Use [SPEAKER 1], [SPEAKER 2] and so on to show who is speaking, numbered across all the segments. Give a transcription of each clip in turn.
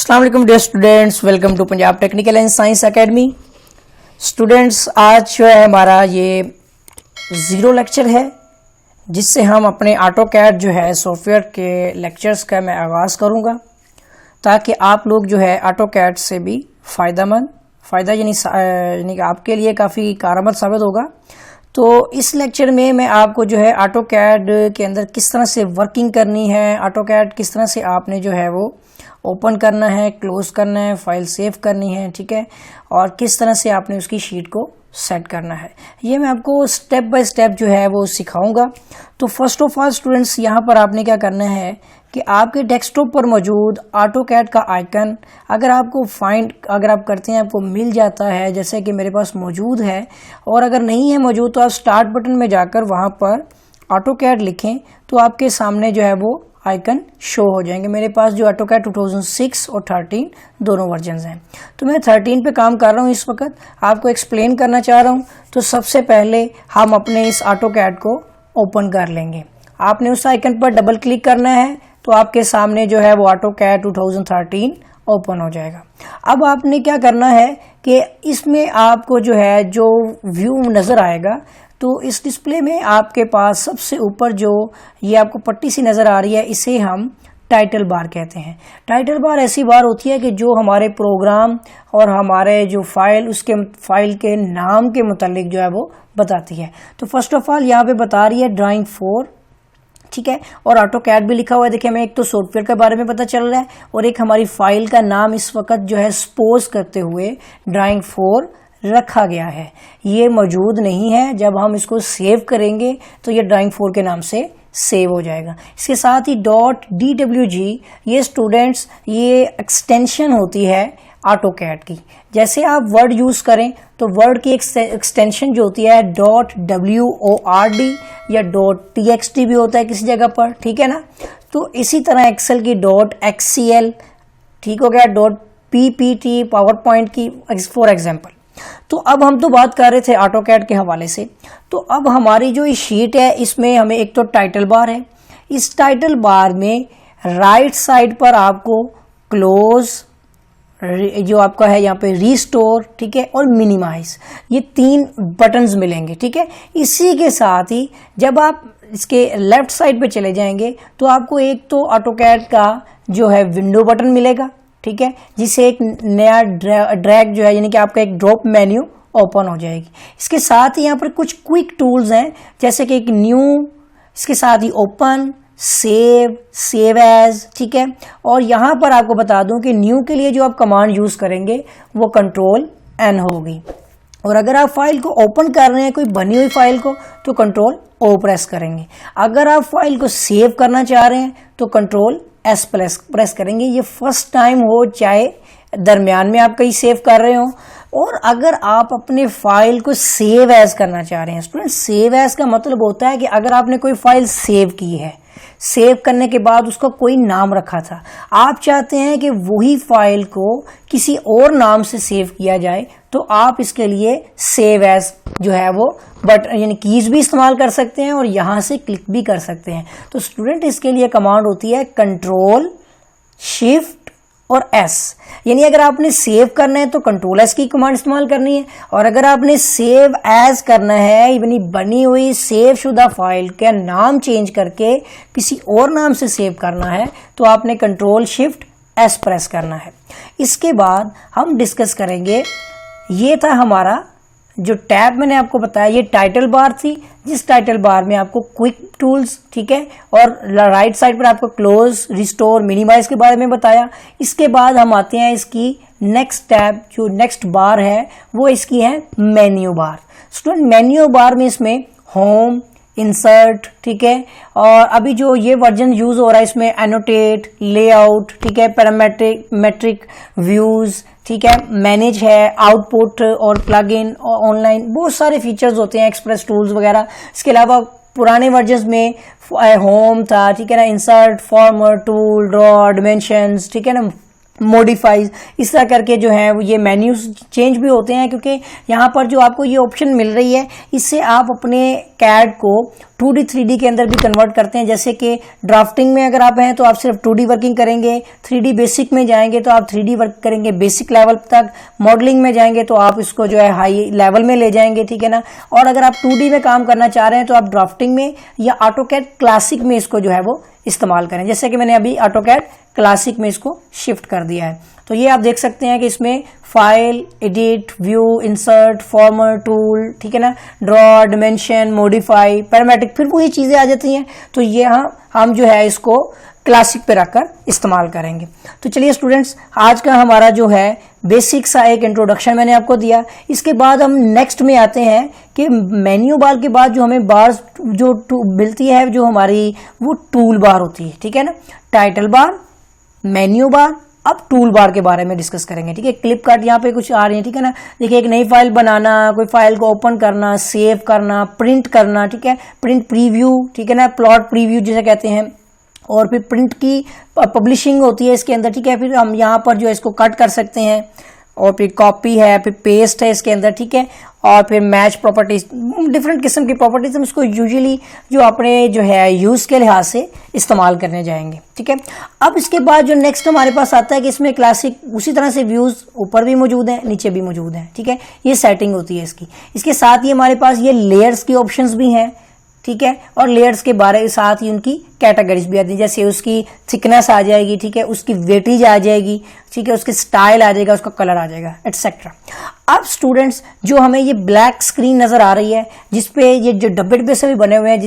[SPEAKER 1] अस्सलाम वालेकुम dear students, welcome to Punjab technical and science academy. Students, आज जो है हमारा ये ज़ीरो लेक्चर है जिससे हम अपने ऑटोकैड जो है सॉफ्टवेयर के लेक्चर्स का मैं आगाज़ करूँगा ताकि आप लोग जो है ऑटोकैड से भी फ़ायदा यानी कि आपके लिए काफ़ी कारगर साबित होगा। तो इस लेक्चर में मैं आपको जो है ऑटोकैड के अंदर किस तरह से वर्किंग करनी है, ऑटोकैड किस तरह से आपने जो है वो ओपन करना है, क्लोज करना है, फाइल सेव करनी है, ठीक है, और किस तरह से आपने उसकी शीट को सेट करना है, ये मैं आपको स्टेप बाय स्टेप जो है वो सिखाऊंगा। तो फर्स्ट ऑफ ऑल स्टूडेंट्स, यहाँ पर आपने क्या करना है कि आपके डेस्कटॉप पर मौजूद ऑटोकैड का आइकन अगर आप करते हैं आपको मिल जाता है, जैसे कि मेरे पास मौजूद है, और अगर नहीं है मौजूद तो आप स्टार्ट बटन में जाकर वहाँ पर ऑटोकैड लिखें तो आपके सामने जो है वो आइकन शो हो जाएंगे। मेरे पास जो ऑटोकैड 2006 और 13 दोनों वर्जन्स हैं, तो मैं 13 पे काम कर रहा हूँ इस वक्त, आपको एक्सप्लेन करना चाह रहा हूँ। तो सबसे पहले हम अपने इस ऑटोकैड को ओपन कर लेंगे। आपने उस आइकन पर डबल क्लिक करना है तो आपके सामने जो है वो ऑटोकैड 2013 ओपन हो जाएगा। अब आपने क्या करना है कि इसमें आपको जो है जो व्यू नज़र आएगा, तो इस डिस्प्ले में आपके पास सबसे ऊपर जो ये आपको पट्टी सी नज़र आ रही है, इसे हम टाइटल बार कहते हैं। टाइटल बार ऐसी बार होती है कि जो हमारे प्रोग्राम और हमारे जो फाइल के नाम के मुतालिक जो है वो बताती है। तो फर्स्ट ऑफ ऑल यहाँ पे बता रही है ड्राइंग 4, ठीक है, और ऑटोकैड भी लिखा हुआ है। देखिए, हमें एक तो सॉफ्टवेयर के बारे में पता चल रहा है और एक हमारी फाइल का नाम इस वक्त जो है सपोज करते हुए ड्राइंग 4 रखा गया है, ये मौजूद नहीं है। जब हम इसको सेव करेंगे तो ये ड्राइंग 4 के नाम से सेव हो जाएगा। इसके साथ ही .dwg ये स्टूडेंट्स ये एक्सटेंशन होती है ऑटोकैड की। जैसे आप वर्ड यूज करें तो वर्ड की एक्सटेंशन जो होती है .word या .txt भी होता है किसी जगह पर, ठीक है ना। तो इसी तरह एक्सेल की .xcl, ठीक हो गया, .ppt पावर पॉइंट की फॉर एग्जाम्पल। तो अब हम तो बात कर रहे थे ऑटोकैड के हवाले से। तो अब हमारी जो शीट है इसमें हमें एक तो टाइटल बार है, इस टाइटल बार में राइट साइड पर आपको क्लोज जो आपका है यहाँ पे रीस्टोर, ठीक है, और मिनिमाइज, ये 3 बटन्स मिलेंगे, ठीक है। इसी के साथ ही जब आप इसके लेफ्ट साइड पे चले जाएंगे तो आपको एक तो ऑटोकैड का जो है विंडो बटन मिलेगा, ठीक है, जिसे एक नया ड्रैग जो है यानी कि आपका एक ड्रॉप मेन्यू ओपन हो जाएगी। इसके साथ ही यहाँ पर कुछ क्विक टूल्स हैं, जैसे कि एक न्यू, इसके साथ ही ओपन, सेव एज, ठीक है। और यहाँ पर आपको बता दूं कि न्यू के लिए जो आप कमांड यूज करेंगे वो Ctrl+N होगी, और अगर आप फाइल को ओपन कर रहे हैं कोई बनी हुई फाइल को तो Ctrl+O प्रेस करेंगे। अगर आप फाइल को सेव करना चाह रहे हैं तो Ctrl+S प्रेस करेंगे। ये फर्स्ट टाइम हो चाहे दरमियान में आप कहीं सेव कर रहे हो। और अगर आप अपने फाइल को सेव एज करना चाह रहे हैं स्टूडेंट, सेव एज का मतलब होता है कि अगर आपने कोई फाइल सेव की है, सेव करने के बाद उसका कोई नाम रखा था, आप चाहते हैं कि वही फाइल को किसी और नाम से सेव किया जाए, तो आप इसके लिए सेव एज जो है वो बटन यानी कीज भी इस्तेमाल कर सकते हैं और यहां से क्लिक भी कर सकते हैं। तो स्टूडेंट इसके लिए कमांड होती है Ctrl+Shift और S, यानी अगर आपने सेव करना है तो Ctrl+S की कमांड इस्तेमाल करनी है, और अगर आपने सेव एज करना है यानी बनी हुई सेव शुदा फाइल का नाम चेंज करके किसी और नाम से सेव करना है तो आपने Ctrl+Shift+S प्रेस करना है। इसके बाद हम डिस्कस करेंगे, ये था हमारा जो टैब मैंने आपको बताया, ये टाइटल बार थी, जिस टाइटल बार में आपको क्विक टूल्स, ठीक है, और राइट साइड पर आपको क्लोज, रिस्टोर, मिनिमाइज के बारे में बताया। इसके बाद हम आते हैं इसकी नेक्स्ट टैब, जो नेक्स्ट बार है वो इसकी है menu bar. Student, menu bar में इसमें होम, इंसर्ट, ठीक है, और अभी जो ये वर्जन यूज हो रहा है इसमें एनोटेट, लेआउट, ठीक है, पैरामेट्रिक व्यूज, ठीक है, मैनेज है, आउटपुट और प्लग इन और ऑनलाइन, बहुत सारे फीचर्स होते हैं, एक्सप्रेस टूल्स वगैरह। इसके अलावा पुराने वर्जन्स में होम था, ठीक है ना, insert, farmer, tool, draw, dimensions, ठीक है ना, मॉडिफाइज, इस तरह करके जो है ये मेन्यूज चेंज भी होते हैं, क्योंकि यहाँ पर जो आपको ये ऑप्शन मिल रही है इससे आप अपने कैड को 2D 3D के अंदर भी कन्वर्ट करते हैं। जैसे कि ड्राफ्टिंग में अगर आप हैं तो आप सिर्फ 2D वर्किंग करेंगे, 3D बेसिक में जाएंगे तो आप 3D वर्क करेंगे बेसिक लेवल तक, मॉडलिंग में जाएंगे तो आप इसको जो है हाई लेवल में ले जाएंगे, ठीक है ना। और अगर आप 2D में काम करना चाह रहे हैं तो आप ड्राफ्टिंग में या ऑटोकैड क्लासिक में इसको जो है वो इस्तेमाल करें। जैसे कि मैंने अभी ऑटोकैड क्लासिक में इसको शिफ्ट कर दिया है। तो ये आप देख सकते हैं कि इसमें file, edit, view, insert, farmer, tool, ठीक है ना, ड्रॉ, डिमेंशन, मॉडिफाई, पैरामेट्रिक, फिर वही चीजें आ जाती हैं। तो ये हम जो है इसको क्लासिक पे रखकर इस्तेमाल करेंगे। तो चलिए स्टूडेंट्स, आज का हमारा जो है बेसिक सा एक इंट्रोडक्शन मैंने आपको दिया। इसके बाद हम नेक्स्ट में आते हैं कि मेन्यू बार के बाद जो हमें बार्स जो मिलती है जो हमारी वो टूल बार होती है, ठीक है ना। टाइटल बार, मेन्यू बार, अब टूल बार के बारे में डिस्कस करेंगे, ठीक है। क्लिप कार्ट यहाँ पे कुछ आ रही है, ठीक है ना। देखिए, एक नई फाइल बनाना, कोई फाइल को ओपन करना, सेव करना, प्रिंट करना, ठीक है, प्रिंट प्रीव्यू, ठीक है ना, प्लॉट प्रीव्यू जिसे कहते हैं, और फिर प्रिंट की पब्लिशिंग होती है इसके अंदर, ठीक है। फिर हम यहाँ पर जो है इसको कट कर सकते हैं, और फिर कॉपी है, फिर पेस्ट है इसके अंदर, ठीक है, और फिर मैच प्रॉपर्टीज, डिफरेंट किस्म की प्रॉपर्टीज हम इसको यूजुअली जो अपने जो है यूज के लिहाज से इस्तेमाल करने जाएंगे, ठीक है। अब इसके बाद जो नेक्स्ट हमारे पास आता है कि इसमें क्लासिक उसी तरह से व्यूज ऊपर भी मौजूद हैं, नीचे भी मौजूद हैं, ठीक है। ये सेटिंग होती है इसकी। इसके साथ ही हमारे पास ये लेयर्स की ऑप्शंस भी हैं, ठीक है, और लेयर्स के बारे साथ ही उनकी कैटेगरीज भी आती है। जैसे उसकी थिकनेस आ जाएगी, ठीक है, उसकी वेटेज आ जाएगी, ठीक है, उसके स्टाइल आ जाएगा, उसका कलर आ जाएगा, एटसेट्रा। अब स्टूडेंट्स, जो हमें ये ब्लैक स्क्रीन नजर आ रही है जिसपे ये जो डब्बे डब्बे से भी बने हुए हैं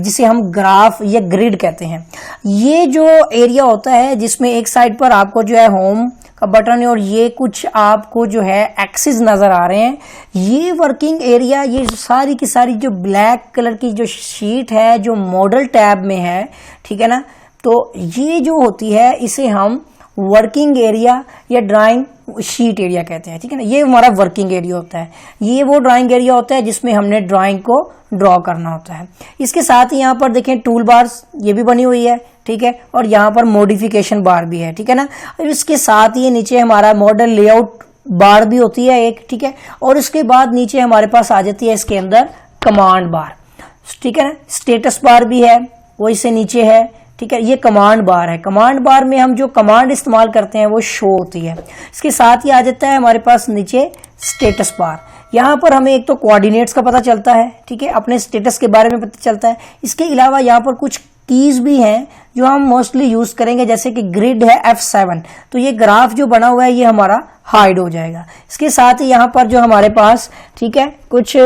[SPEAKER 1] जिसे हम ग्राफ या ग्रिड कहते हैं, ये जो एरिया होता है जिसमें एक साइड पर आपको जो है होम का बटन है और ये कुछ आपको जो है एक्सिस नजर आ रहे हैं, ये वर्किंग एरिया, ये सारी की सारी जो ब्लैक कलर की जो शीट है जो मॉडल टैब में है, ठीक है ना, तो ये जो होती है इसे हम वर्किंग एरिया या ड्राइंग शीट एरिया कहते हैं, ठीक है ना। ये हमारा वर्किंग एरिया होता है। ये वो ड्राइंग एरिया होता है जिसमें हमने ड्राइंग को ड्रॉ करना होता है। इसके साथ ही यहाँ पर देखें टूल बार्स ये भी बनी हुई है, ठीक है, और यहाँ पर मॉडिफिकेशन बार भी है, ठीक है ना। और इसके साथ ही नीचे हमारा मॉडल लेआउट बार भी होती है एक, ठीक है, और इसके बाद नीचे हमारे पास आ जाती है इसके अंदर कमांड बार, ठीक है ना। स्टेटस बार भी है, वो इससे नीचे है, ठीक है। ये कमांड बार है। कमांड बार में हम जो कमांड इस्तेमाल करते हैं वो शो होती है। इसके साथ ही आ जाता है हमारे पास नीचे स्टेटस बार। यहाँ पर हमें एक तो कोऑर्डिनेट्स का पता चलता है, ठीक है, अपने स्टेटस के बारे में पता चलता है। इसके अलावा यहाँ पर कुछ कीज भी हैं जो हम मोस्टली यूज करेंगे, जैसे कि ग्रिड है F7, तो ये ग्राफ जो बना हुआ है ये हमारा हाइड हो जाएगा। इसके साथ ही यहाँ पर जो हमारे पास, ठीक है, कुछ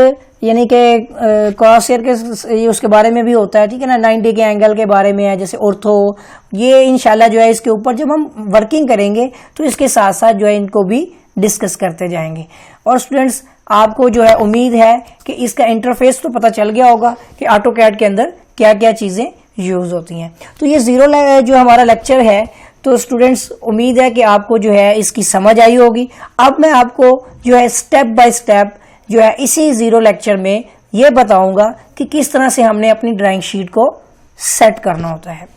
[SPEAKER 1] यानी कि क्रॉस हेयर के उसके बारे में भी होता है, ठीक है ना, 90 के एंगल के बारे में है, जैसे ऑर्थो, ये इंशाल्लाह जो है इसके ऊपर जब हम वर्किंग करेंगे तो इसके साथ साथ जो है इनको भी डिस्कस करते जाएंगे। और स्टूडेंट्स, आपको जो है उम्मीद है कि इसका इंटरफेस तो पता चल गया होगा कि ऑटोकैड के अंदर क्या क्या चीजें यूज होती हैं। तो ये जो हमारा लेक्चर है, तो स्टूडेंट्स उम्मीद है कि आपको जो है इसकी समझ आई होगी। अब मैं आपको जो है स्टेप बाय स्टेप जो है इसी जीरो लेक्चर में ये बताऊंगा कि किस तरह से हमने अपनी ड्राइंग शीट को सेट करना होता है।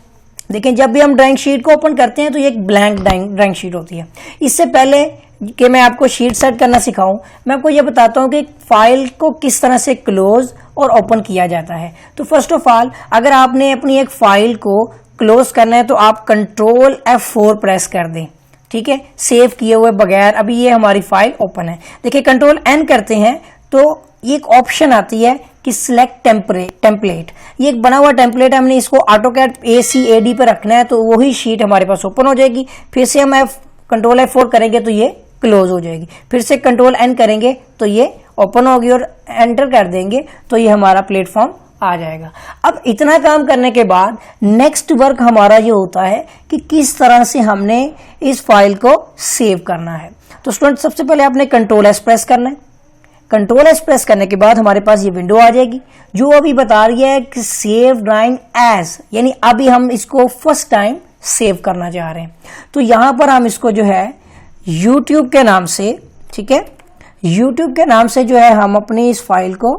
[SPEAKER 1] देखिए, जब भी हम ड्राइंग शीट को ओपन करते हैं तो ये एक ब्लैंक ड्राइंग शीट होती है। इससे पहले कि मैं आपको शीट सेट करना सिखाऊं, मैं आपको ये बताता हूं कि फाइल को किस तरह से क्लोज और ओपन किया जाता है। तो फर्स्ट ऑफ ऑल, अगर आपने अपनी एक फाइल को क्लोज करना है तो आप कंट्रोल F4 प्रेस कर दें, ठीक है, सेव किए हुए बगैर। अभी ये हमारी फाइल ओपन है। देखिए, कंट्रोल N करते हैं तो ये एक ऑप्शन आती है कि सिलेक्ट टेम्पलेट। ये एक बना हुआ टेम्पलेट है, हमने इसको ऑटोकैड ACAD पे रखना है तो वही शीट हमारे पास ओपन हो जाएगी। फिर से हम कंट्रोल F4 करेंगे तो ये क्लोज हो जाएगी। फिर से कंट्रोल N करेंगे तो ये ओपन होगी और एंटर कर देंगे तो ये हमारा प्लेटफॉर्म आ जाएगा। अब इतना काम करने के बाद नेक्स्ट वर्क हमारा ये होता है कि किस तरह से हमने इस फाइल को सेव करना है। तो स्टूडेंट, सबसे पहले आपने कंट्रोल S प्रेस करना है। कंट्रोल S प्रेस करने के बाद हमारे पास ये विंडो आ जाएगी जो अभी बता रही है कि सेव ड्राइंग एज, यानी अभी हम इसको फर्स्ट टाइम सेव करना चाह रहे हैं। तो यहां पर हम इसको जो है YouTube के नाम से, ठीक है, YouTube के नाम से जो है हम अपनी इस फाइल को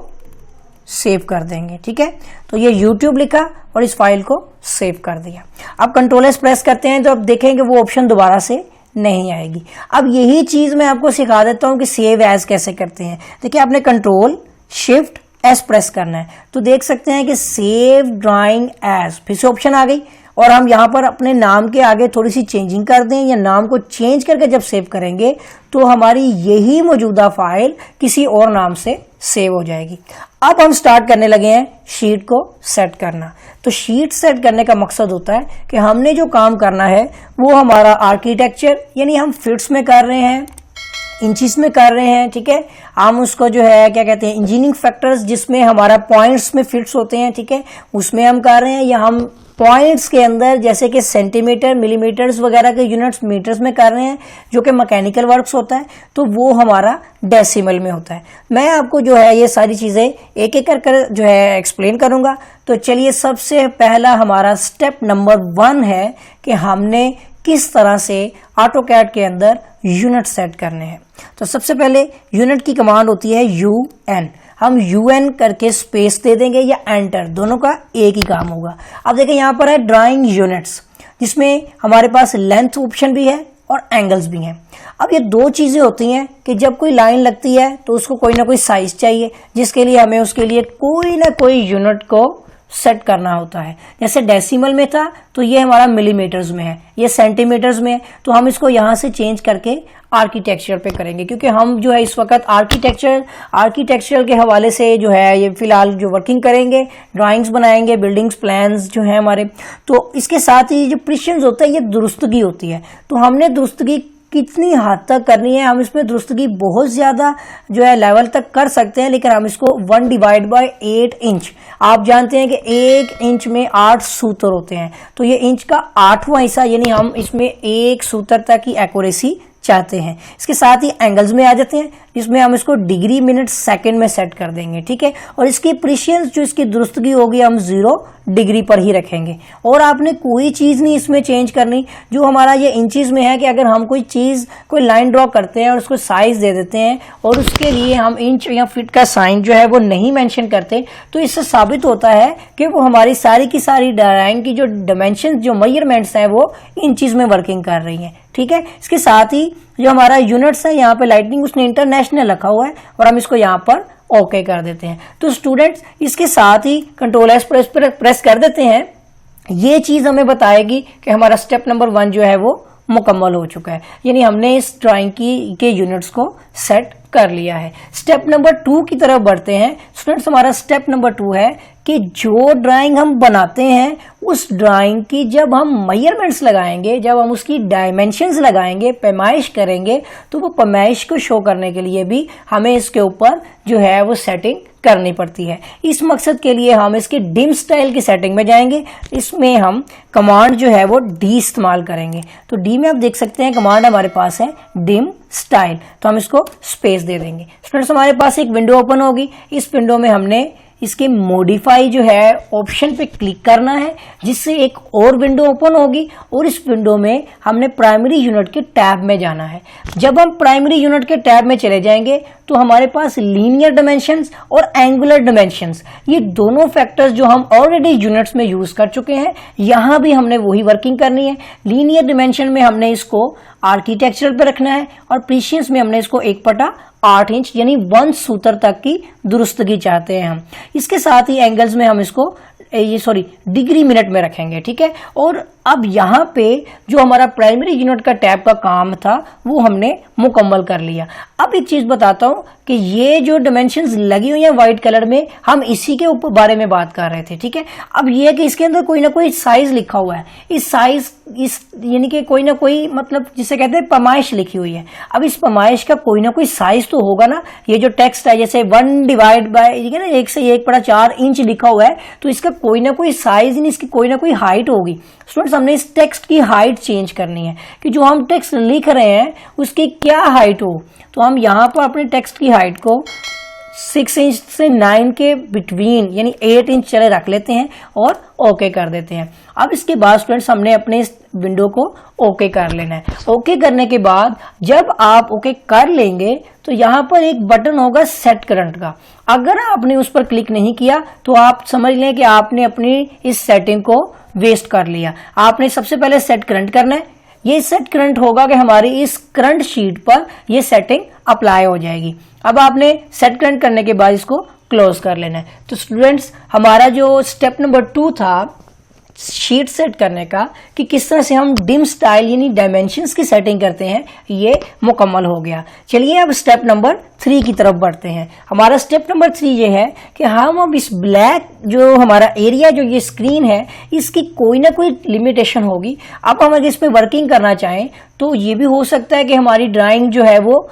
[SPEAKER 1] सेव कर देंगे, ठीक है। तो ये YouTube लिखा और इस फाइल को सेव कर दिया। अब कंट्रोल S प्रेस करते हैं तो अब देखेंगे वो ऑप्शन दोबारा से नहीं आएगी। अब यही चीज मैं आपको सिखा देता हूं कि सेव एज कैसे करते हैं। देखिए, आपने कंट्रोल Shift एस प्रेस करना है। तो देख सकते हैं कि सेव ड्राइंग एज, फिर से ऑप्शन आ गई और हम यहाँ पर अपने नाम के आगे थोड़ी सी चेंजिंग कर दें या नाम को चेंज करके जब सेव करेंगे तो हमारी यही मौजूदा फाइल किसी और नाम से सेव हो जाएगी। अब हम स्टार्ट करने लगे हैं शीट को सेट करना। तो शीट सेट करने का मकसद होता है कि हमने जो काम करना है वो हमारा आर्किटेक्चर, यानी हम फिट्स में कर रहे हैं, इंचेस में कर रहे हैं, ठीक है। हम उसको जो है क्या कहते हैं, इंजीनियरिंग फैक्टर्स जिसमें हमारा पॉइंट्स में फिट्स होते हैं, ठीक है, उसमें हम कर रहे हैं, या हम पॉइंट्स के अंदर जैसे कि सेंटीमीटर, मिलीमीटर्स वगैरह के यूनिट्स मीटर्स में कर रहे हैं, जो कि मैकेनिकल वर्क्स होता है, तो वो हमारा डेसिमल में होता है। मैं आपको जो है ये सारी चीजें एक एक कर जो है एक्सप्लेन करूंगा। तो चलिए, सबसे पहला हमारा स्टेप नंबर 1 है कि हमने किस तरह से ऑटोकैड के अंदर यूनिट सेट करने हैं। तो सबसे पहले यूनिट की कमांड होती है UN। हम UN करके स्पेस दे देंगे या एंटर, दोनों का एक ही काम होगा। अब देखिए यहाँ पर है ड्राइंग यूनिट्स, जिसमें हमारे पास लेंथ ऑप्शन भी है और एंगल्स भी हैं। अब ये दो चीजें होती हैं कि जब कोई लाइन लगती है तो उसको कोई ना कोई साइज चाहिए, जिसके लिए हमें उसके लिए कोई ना कोई यूनिट को सेट करना होता है। जैसे डेसिमल में था तो ये हमारा मिलीमीटर्स में है, ये सेंटीमीटर्स में है, तो हम इसको यहां से चेंज करके आर्किटेक्चर पे करेंगे, क्योंकि हम जो है इस वक्त आर्किटेक्चरल के हवाले से जो है ये फिलहाल जो वर्किंग करेंगे, ड्राइंग्स बनाएंगे, बिल्डिंग्स प्लान्स जो है हमारे। तो इसके साथ ही जो प्रिसिशन होता है ये दुरुस्तगी होती है। तो हमने दुरुस्तगी कितनी हद तक करनी है, हम इसमें दुरुस्तगी बहुत ज्यादा जो है लेवल तक कर सकते हैं, लेकिन हम इसको 1/8 इंच, आप जानते हैं कि 1 इंच में 8 सूत्र होते हैं, तो ये इंच का 8वां हिस्सा, यानी हम इसमें 1 सूत्र तक की एक्यूरेसी चाहते हैं। इसके साथ ही एंगल्स में आ जाते हैं, जिसमें हम इसको डिग्री, मिनट, सेकंड में सेट कर देंगे, ठीक है। और इसकी प्रिसिशन जो इसकी दुरुस्तगी होगी हम 0 डिग्री पर ही रखेंगे, और आपने कोई चीज नहीं इसमें चेंज करनी। जो हमारा ये इंचेस में है कि अगर हम कोई चीज, कोई लाइन ड्रॉ करते हैं और उसको साइज दे देते हैं और उसके लिए हम इंच या फीट का साइन जो है वो नहीं मेंशन करते, तो इससे साबित होता है कि वो हमारी सारी की सारी ड्राइंग की जो डायमेंशन, जो मेजरमेंट्स हैं वो इंचेस में वर्किंग कर रही हैं, ठीक है। इसके साथ ही जो हमारा यूनिट्स है, यहाँ पे लाइटनिंग उसने इंटरनेशनल रखा हुआ है और हम इसको यहाँ पर ओके कर देते हैं। तो स्टूडेंट्स, इसके साथ ही Ctrl+S प्रेस कर देते हैं। ये चीज हमें बताएगी कि हमारा स्टेप नंबर 1 जो है वो मुकम्मल हो चुका है, यानी हमने इस ड्राइंग के यूनिट्स को सेट कर लिया है। स्टेप नंबर 2 की तरफ बढ़ते हैं। स्टूडेंट्स, हमारा स्टेप नंबर 2 है कि जो ड्राइंग हम बनाते हैं उस ड्राइंग की जब हम मेजरमेंट्स लगाएंगे, जब हम उसकी डायमेंशंस लगाएंगे, पैमाइश करेंगे, तो वो पैमाइश को शो करने के लिए भी हमें इसके ऊपर जो है वो सेटिंग करनी पड़ती है। इस मकसद के लिए हम इसके डिम स्टाइल की सेटिंग में जाएंगे। इसमें हम कमांड जो है वो डी इस्तेमाल करेंगे। तो डी में आप देख सकते हैं कमांड हमारे पास है डिम स्टाइल, तो हम इसको स्पेस दे देंगे। स्टूडेंट्स, हमारे पास एक विंडो ओपन होगी। इस विंडो में हमने इसके मॉडिफाई जो है ऑप्शन पे क्लिक करना है, जिससे एक और विंडो ओपन होगी और इस विंडो में हमने प्राइमरी यूनिट के टैब में जाना है। जब हम प्राइमरी यूनिट के टैब में चले जाएंगे तो हमारे पास लीनियर डायमेंशंस और एंगुलर डायमेंशंस, ये दोनों फैक्टर्स जो हम ऑलरेडी यूनिट्स में यूज कर चुके हैं, यहां भी हमने वही वर्किंग करनी है। लीनियर डायमेंशन में हमने इसको आर्किटेक्चरल पे रखना है और प्रिसिशन में हमने इसको 1/8 इंच यानी 1 सूत्र तक की दुरुस्तगी चाहते हैं हम। इसके साथ ही एंगल्स में हम इसको डिग्री मिनट में रखेंगे, ठीक है। और अब यहाँ पे जो हमारा प्राइमरी यूनिट का टैब का काम था वो हमने मुकम्मल कर लिया। अब एक चीज बताता हूँ कि ये जो डायमेंशंस लगी हुई है व्हाइट कलर में, हम इसी के ऊपर बारे में बात कर रहे थे, ठीक है। अब ये है कि इसके अंदर कोई ना कोई साइज लिखा हुआ है, इस साइज यानी कि कोई ना कोई, मतलब जिसे कहते हैं पैमाइश लिखी हुई है। अब इस पैमाइश का कोई ना कोई साइज तो होगा ना। ये जो टेक्स्ट है जैसे 1/1 से 1/4 इंच लिखा हुआ है, तो इसका कोई ना कोई साइज, इसकी कोई ना कोई हाइट होगी। स्टूडेंट्स, हमने इस टेक्स्ट की हाइट चेंज करनी है कि जो हम टेक्स्ट लिख रहे हैं उसकी क्या हाइट हो। तो हम यहाँ पर अपने टेक्स्ट की हाइट को 6 इंच से 9 के बिटवीन यानी 8 इंच चले रख लेते हैं और ओके कर देते हैं। अब इसके बाद स्टूडेंट्स हमने अपने इस विंडो को ओके कर लेना है। ओके करने के बाद जब आप ओके कर लेंगे तो यहाँ पर एक बटन होगा सेट करंट का। अगर आपने उस पर क्लिक नहीं किया तो आप समझ लें कि आपने अपनी इस सेटिंग को वेस्ट कर लिया। आपने सबसे पहले सेट करंट करना है, ये सेट करंट होगा कि हमारी इस करंट शीट पर ये सेटिंग अप्लाई हो जाएगी। अब आपने सेट करंट करने के बाद इसको क्लोज कर लेना है। तो स्टूडेंट्स हमारा जो स्टेप नंबर 2 था शीट सेट करने का कि किस तरह से हम डिम स्टाइल यानी डायमेंशंस की सेटिंग करते हैं, ये मुकम्मल हो गया। चलिए अब स्टेप नंबर 3 की तरफ बढ़ते हैं। हमारा स्टेप नंबर 3 ये है कि हम अब इस ब्लैक जो हमारा एरिया जो ये स्क्रीन है इसकी कोई ना कोई लिमिटेशन होगी। अब हम अगर इस पर वर्किंग करना चाहें तो ये भी हो सकता है कि हमारी ड्राइंग जो है वो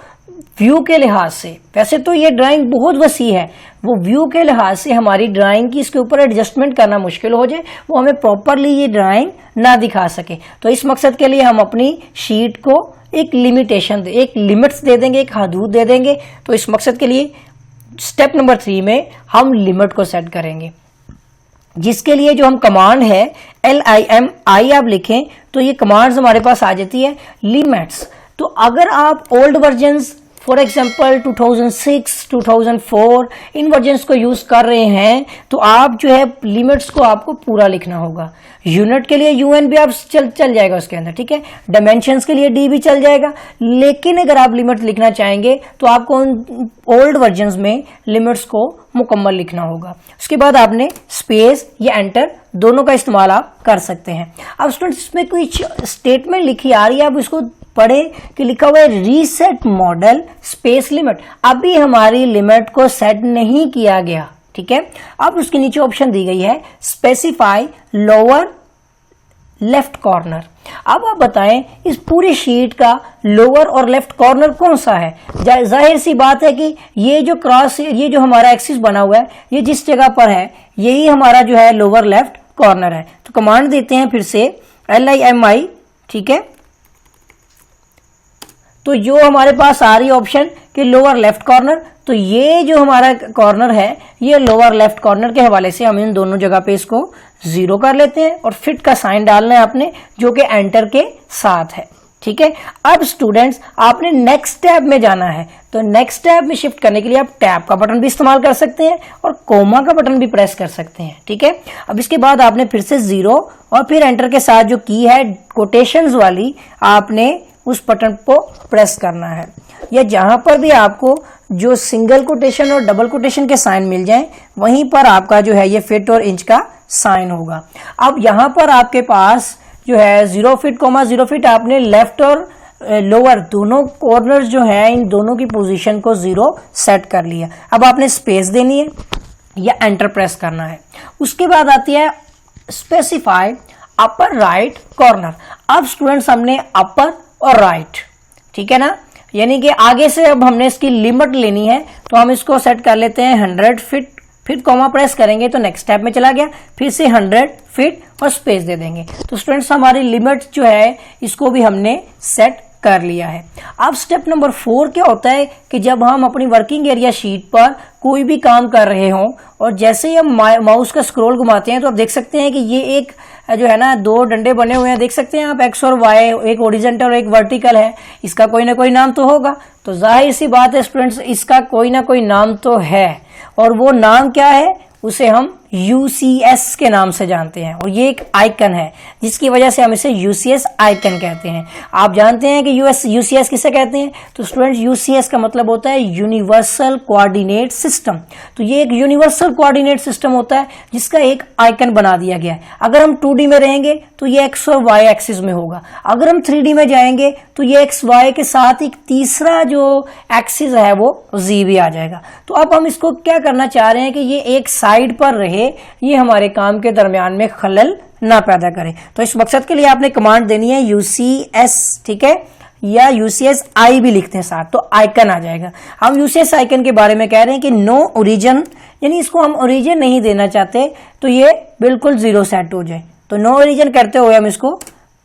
[SPEAKER 1] व्यू के लिहाज से, वैसे तो ये ड्राइंग बहुत वसी है, वो व्यू के लिहाज से हमारी ड्राइंग की इसके ऊपर एडजस्टमेंट करना मुश्किल हो जाए, वो हमें प्रॉपरली ये ड्राइंग ना दिखा सके। तो इस मकसद के लिए हम अपनी शीट को एक लिमिटेशन एक लिमिट्स दे देंगे, एक हदूद दे देंगे। तो इस मकसद के लिए स्टेप नंबर 3 में हम लिमिट को सेट करेंगे, जिसके लिए जो हम कमांड है LIMI आप लिखें तो ये कमांड्स हमारे पास आ जाती है लिमिट्स। तो अगर आप old versions for example 2006, 2004 in versions को यूज कर रहे हैं तो आप जो है लिमिट्स को आपको पूरा लिखना होगा। यूनिट के लिए UN भी आप चल जाएगा उसके अंदर, ठीक है। डायमेंशंस के लिए D भी चल जाएगा, लेकिन अगर आप लिमिट लिखना चाहेंगे तो आपको ओल्ड वर्जन्स में लिमिट्स को मुकम्मल लिखना होगा। उसके बाद आपने स्पेस या एंटर दोनों का इस्तेमाल आप कर सकते हैं। अब स्टूडेंट्स इसमें कोई स्टेटमेंट लिखी आ रही है, आप इसको पढ़े कि लिखा हुआ है रीसेट मॉडल स्पेस लिमिट। अभी हमारी लिमिट को सेट नहीं किया गया, ठीक है। अब उसके नीचे ऑप्शन दी गई है स्पेसिफाई लोअर लेफ्ट कॉर्नर। अब आप बताएं इस पूरी शीट का लोअर और लेफ्ट कॉर्नर कौन सा है। जाहिर सी बात है कि ये जो हमारा एक्सिस बना हुआ है ये जिस जगह पर है यही हमारा जो है लोअर लेफ्ट कॉर्नर है। तो कमांड देते हैं फिर से LIMI, ठीक है। तो जो हमारे पास आ रही ऑप्शन कि लोअर लेफ्ट कॉर्नर, तो ये जो हमारा कॉर्नर है ये लोअर लेफ्ट कॉर्नर के हवाले से हम इन दोनों जगह पे इसको 0 कर लेते हैं और फिट का साइन डालना है आपने, जो कि एंटर के साथ है, ठीक है। अब स्टूडेंट्स आपने नेक्स्ट टैब में जाना है, तो नेक्स्ट टैब में शिफ्ट करने के लिए आप टैब का बटन भी इस्तेमाल कर सकते हैं और कोमा का बटन भी प्रेस कर सकते हैं, ठीक है। अब इसके बाद आपने फिर से 0 और फिर एंटर के साथ जो की है कोटेशंस वाली आपने उस बटन को प्रेस करना है, या जहां पर भी आपको जो सिंगल कोटेशन और डबल कोटेशन के साइन मिल जाएं वहीं पर आपका जो है ये फिट और इंच का साइन होगा। अब यहां पर आपके पास जो है 0 फीट, 0 फीट आपने लेफ्ट और लोअर दोनों कॉर्नर्स जो है इन दोनों की पोजीशन को 0 सेट कर लिया। अब आपने स्पेस देनी है या एंटर प्रेस करना है। उसके बाद आती है स्पेसिफाई अपर राइट कॉर्नर। अब स्टूडेंट्स हमने अपर और राइट, ठीक है ना, यानी कि आगे से अब हमने इसकी लिमिट लेनी है, तो हम इसको सेट कर लेते हैं 100 फीट, फिर कॉमा प्रेस करेंगे तो नेक्स्ट स्टेप में चला गया, फिर से 100 फीट और स्पेस दे देंगे। तो स्टूडेंट्स हमारी लिमिट जो है इसको भी हमने सेट कर लिया है। अब स्टेप नंबर 4 क्या होता है कि जब हम अपनी वर्किंग एरिया शीट पर कोई भी काम कर रहे हों और जैसे ही हम माउस का स्क्रॉल घुमाते हैं तो आप देख सकते हैं कि ये एक जो है ना 2 डंडे बने हुए हैं, देख सकते हैं आप, एक्स और वाई, एक ओरिजेंटल और एक वर्टिकल है। इसका कोई ना कोई नाम तो होगा, तो जाहिर सी बात है स्टूडेंट्स इसका कोई ना कोई नाम तो है, और वो नाम क्या है उसे हम UCS के नाम से जानते हैं, और ये एक आइकन है जिसकी वजह से हम इसे UCS आइकन कहते हैं। आप जानते हैं कि UCS किसे कहते हैं, तो स्टूडेंट UCS का मतलब होता है यूनिवर्सल कोऑर्डिनेट सिस्टम। तो ये एक यूनिवर्सल कोऑर्डिनेट सिस्टम होता है जिसका एक आइकन बना दिया गया है। अगर हम 2D में रहेंगे तो ये एक्स और वाई एक्सिस में होगा, अगर हम 3D में जाएंगे तो ये एक्स वाई के साथ एक तीसरा जो एक्सिस है वो Z भी आ जाएगा। तो अब हम इसको क्या करना चाह रहे हैं कि ये एक साइड पर रहे, ये हमारे काम के दरमियान में खलल ना पैदा करे। तो इस मकसद के लिए आपने कमांड देनी है UCS, ठीक है, या UCS I भी लिखते हैं साथ, तो आइकन आ जाएगा। हम UCS आइकन के बारे में कह रहे हैं कि नो ओरिजिन, यानी इसको हम ओरिजिन नहीं देना चाहते तो ये बिल्कुल 0 सेट हो जाए। तो नो ओरिजिन करते हुए हम इसको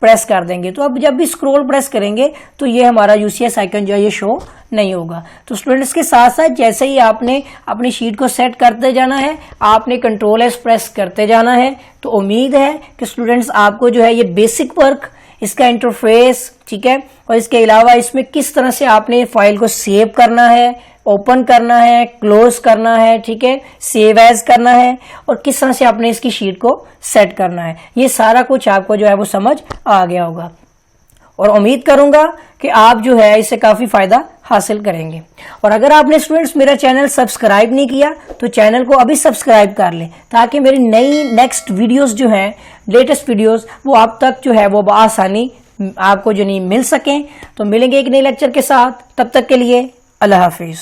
[SPEAKER 1] प्रेस कर देंगे। तो अब जब भी स्क्रॉल प्रेस करेंगे तो ये हमारा UCS आइकन जो है ये शो नहीं होगा। तो स्टूडेंट्स के साथ साथ जैसे ही आपने अपनी शीट को सेट करते जाना है, आपने Ctrl+S प्रेस करते जाना है। तो उम्मीद है कि स्टूडेंट्स आपको जो है ये बेसिक वर्क, इसका इंटरफेस, ठीक है, और इसके अलावा इसमें किस तरह से आपने फाइल को सेव करना है, ओपन करना है, क्लोज करना है, ठीक है, सेव एज करना है, और किस तरह से आपने इसकी शीट को सेट करना है, ये सारा कुछ आपको जो है वो समझ आ गया होगा। और उम्मीद करूंगा कि आप जो है इससे काफ़ी फ़ायदा हासिल करेंगे। और अगर आपने स्टूडेंट्स मेरा चैनल सब्सक्राइब नहीं किया तो चैनल को अभी सब्सक्राइब कर लें, ताकि मेरी नई नेक्स्ट वीडियोस जो हैं, लेटेस्ट वीडियोस, वो आप तक जो है वो बआसानी आपको जो नहीं मिल सकें। तो मिलेंगे एक नए लेक्चर के साथ, तब तक के लिए अल्लाह हाफिज़।